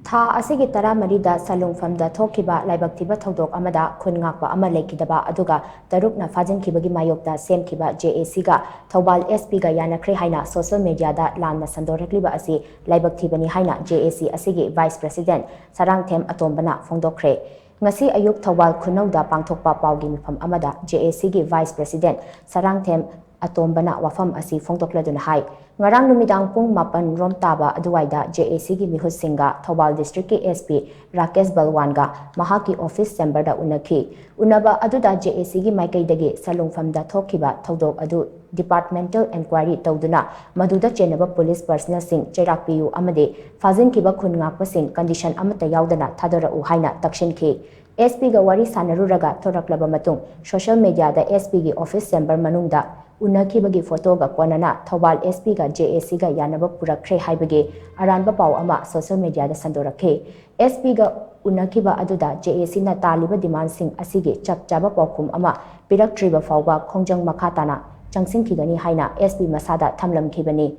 Tha asigi tara marida salungfamda thokiba laibak thiba thodok amada khun ngakpa ama lekidaba aduga tarukna fajinkhibagi mayokta semkhiba JAC ga Thoubal SP ga Yanakhre Haina social media da Lanna Shandorakliba asi laibak thibani Haina JAC asigi Vice President Sarangthem Atombana phongdokkhre ngasi ayuk Thoubal khunauda pangthokpa pawgi mifam amada JAC gi Vice President Sarangthem Atombana wafam asi phongdokladuna hai ngarang numidang pung mapan rom taba aduwaida JAC gi mihut singa Thoubal district ki SP Rakesh Balwan ga mahaki office chamber da unakhi unaba aduda JAC gi maikaidagi salungfamda thokiba thodok adu departmental inquiry tawduna maduda chenaba police personnel sing chairakpiyu amade fazin kiba khun ngakpa sing condition amata yaudana thadara u haina takshin ki SP ga wari sanaruraga thoraklaba matung social media da SP gi office chamber manungda unakibagi photo ga konana Thoubal SP ga JAC ga yanaba purakre haibage aranba paw ama social media da sandorakhe SP ga unakiba aduda JAC na taliba demand sing asige chapchaba pawkhum ama piraktriba fawba khongjang makhatana changsinkhigani haina SP masada thamlamkhibani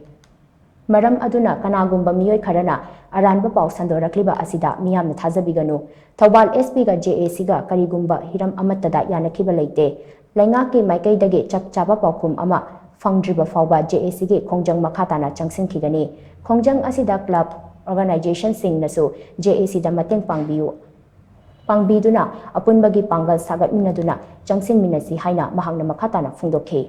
maram aduna kanagumba miyoi kharana aranba paw sandorakliba asida miyamna thajabiganu Thoubal SP ga JAC ga karigumba hiram amatada yanakhiba leite Laingaki maikaidagi chapchaba pawkhum ama fangdriba fawba JAC gi khongjang makhatana changsinkhigani khongjang asida club organization sing nasu JAC da mateng pangbiduna apunbagi pangal sagatminaduna changsinminasi haina mahangna makhatana phungdokhe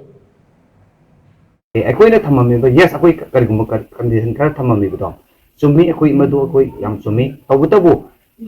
akoina thamami ba yes akoi karigumba condition kar thamami ba chumi akoi madu akoi yam chumi tawutabu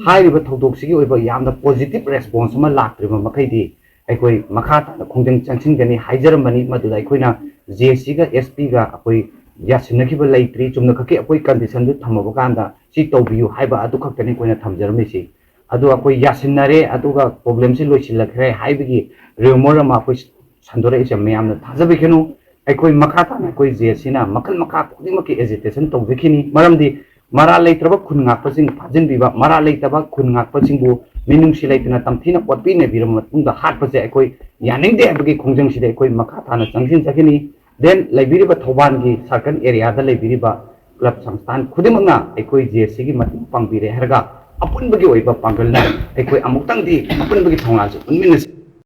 hairiba thodok sigi oiba yamna positive response ma laktriba makhaidi akoi makhata khongjang changsinggani haijaramani maduda akoina JAC ga SP ga akoi yasinakhiba leitri chumna khaki akoi condition du thamaba kanda si tawbiyu haiba adu khaktani koina thamjarami si adu akoi yasinare aduga problem si loisilakre haibigi rumor ma akoi sandora isam yamna thajabikenu akoi makhata akoi JAC na makal makha kodimaki agitation tawbikini maramdi mara leitraba khungak pasing phajin biba mara leitaba khungak pasingbu minung silaituna tamthina potpi ne biram matungda hat pase akoi yaningde abagi khongjang sida akoi makha thana changsin sakini then laibiriba Thoubal gi circle area da laibiriba club samsthan khudimangna akoi JAC gi matung pangbire harga apunbagi oiba pangalna akoi amuktang di apunbagi thonga unmin